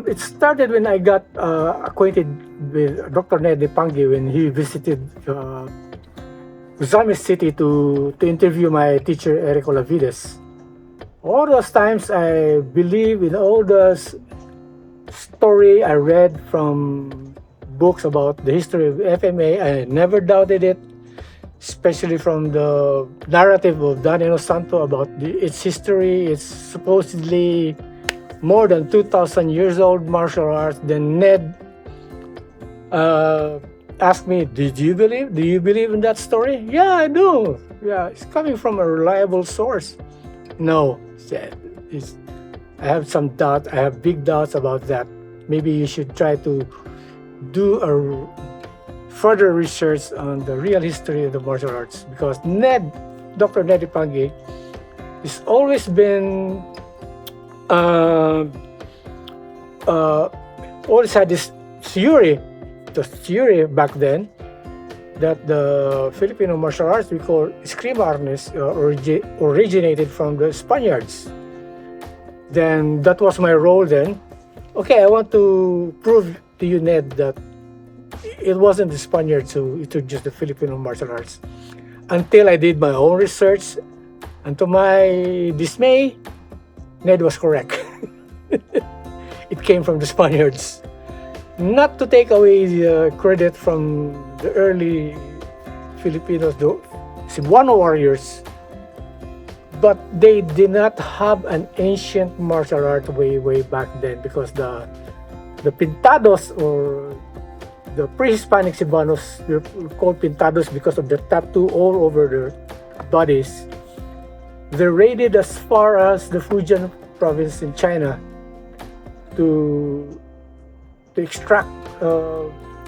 It started when I got acquainted with Dr. Ned Pangi when he visited Uzami City to interview my teacher Eric Olavides. All those times I believe in all the story I read from books about the history of FMA. I never doubted it, especially from the narrative of Daniel Santo about its history. It's supposedly more than 2,000 years old martial arts. Then Ned asked me, do you believe in that story? Yeah, I do. Yeah, it's coming from a reliable source. No, said, I have some doubt. I have big doubts about that. Maybe you should try to do a further research on the real history of the martial arts, because Dr. Ned Ipangi, has always been always had this theory back then that the Filipino martial arts we call Eskrima Arnis originated from the Spaniards. Then that was my role then. Okay, I want to prove to you, Ned, that it wasn't the Spaniards who introduced the Filipino martial arts. Until I did my own research, and to my dismay, Ned was correct. It came from the Spaniards. Not to take away the credit from the early Filipinos, the Cebuano warriors, but they did not have an ancient martial art way back then, because the pintados, or the pre-Hispanic Cebuanos, were called pintados because of the tattoo all over their bodies. They raided as far as the Fujian province in China to extract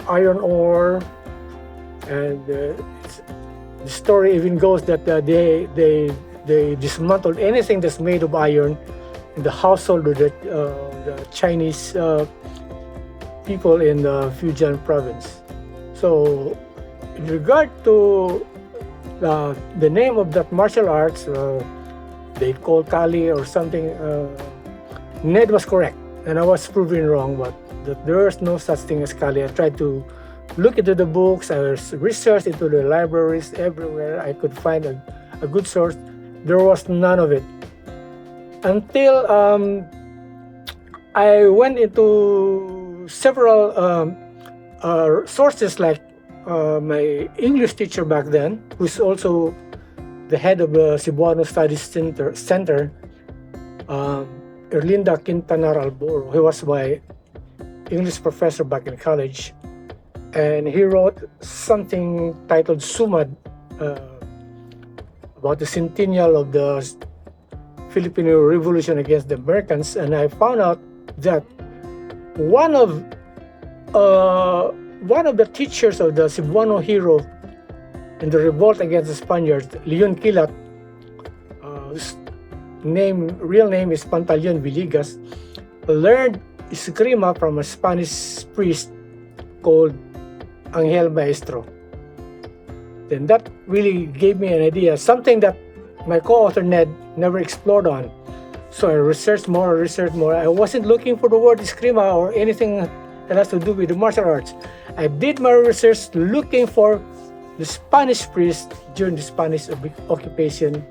iron ore, and the story even goes that they dismantled anything that's made of iron in the household of the Chinese people in the Fujian province. So, in regard to the name of that martial arts, they call Kali or something, Ned was correct, and I was proven wrong, but there was no such thing as Kali. I tried to look into the books, I researched into the libraries everywhere I could find a good source. There was none of it. Until I went into several sources, like my English teacher back then, who's also the head of the Cebuano Studies Center, Erlinda Quintanar Alboro. He was my English professor back in college, and he wrote something titled Sumad about the centennial of the Filipino Revolution against the Americans. And I found out that one of the teachers of the Cebuano hero in the revolt against the Spaniards, Leon Quilat, whose real name is Pantaleon Villegas, learned Eskrima from a Spanish priest called Angel Maestro. Then that really gave me an idea, something that my co-author Ned never explored on. So I researched more. I wasn't looking for the word Eskrima or anything that has to do with the martial arts. I did my research looking for the Spanish priest during the Spanish occupation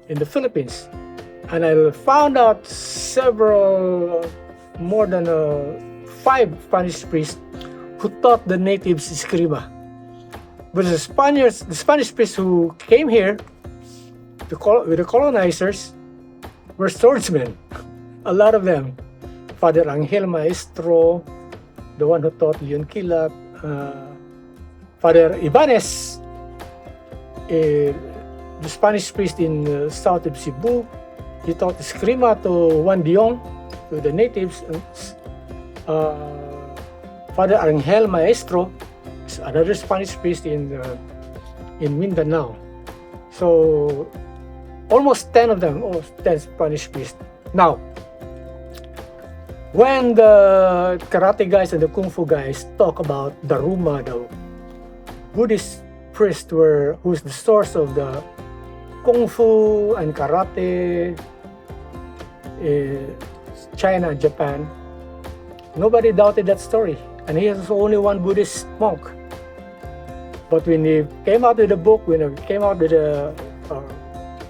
in the Philippines. And I found out more than 5 Spanish priests who taught the natives Eskrima. But the Spanish priests who came here with the colonizers were swordsmen. A lot of them. Father Angel Maestro, the one who taught Leon Quilat, Father Ibanez, the Spanish priest in south of Cebu. He taught Eskrima to Juan Dion, to the natives. Father Angel Maestro is another Spanish priest in Mindanao. So almost 10 of them, 10 Spanish priests. Now, when the karate guys and the kung fu guys talk about Daruma, the Buddhist priest who's the source of the kung fu and karate in China and Japan, Nobody doubted that story, and he was only one Buddhist monk. But when he came out with the book, when he came out with our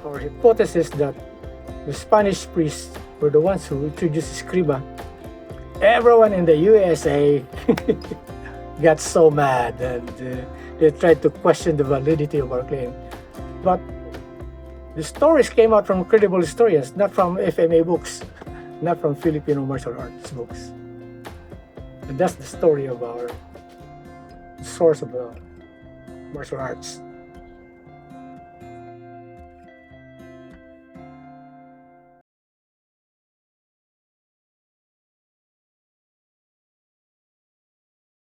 hypothesis that the Spanish priests were the ones who introduced Eskrima, everyone in the USA got so mad, and they tried to question the validity of our claim. But the stories came out from credible historians, not from FMA books, not from Filipino martial arts books. And that's the story of our source of the martial arts.